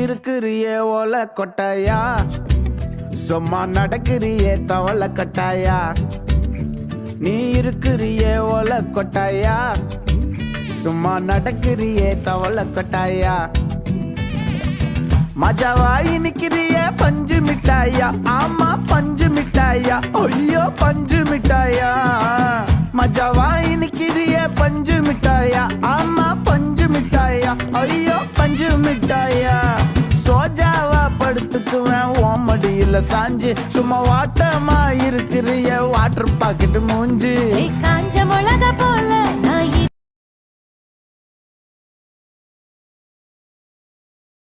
இருக்கிறியே ஓல கொட்டாயா, சும்மா நடக்கிறியே தவள கட்டாயா. நீ இருக்கிறியே ஓல கொட்டாயா, சும்மா நடக்கிறியே தவள கொட்டாயா. மஜாவாய் நிக்கிறிய பஞ்சு மிட்டாயா, ஆமா பஞ்சு மிட்டாயா, ஐயோ பஞ்சு மிட்டாயா. மஜாவாய் நிக்கிறிய பஞ்சு மிட்டாயா, ஆமா பஞ்சு மிட்டாயா, ஐயோ பஞ்சு மிட்டாயா. சோஜாவா படுத்துக்குவேன் ஓமடியில சாஞ்சு, சும்மா வாட்டமா இருக்கிறிய வாட்டர் பாக்கெட் மூஞ்சி. காஞ்ச மிளகா போல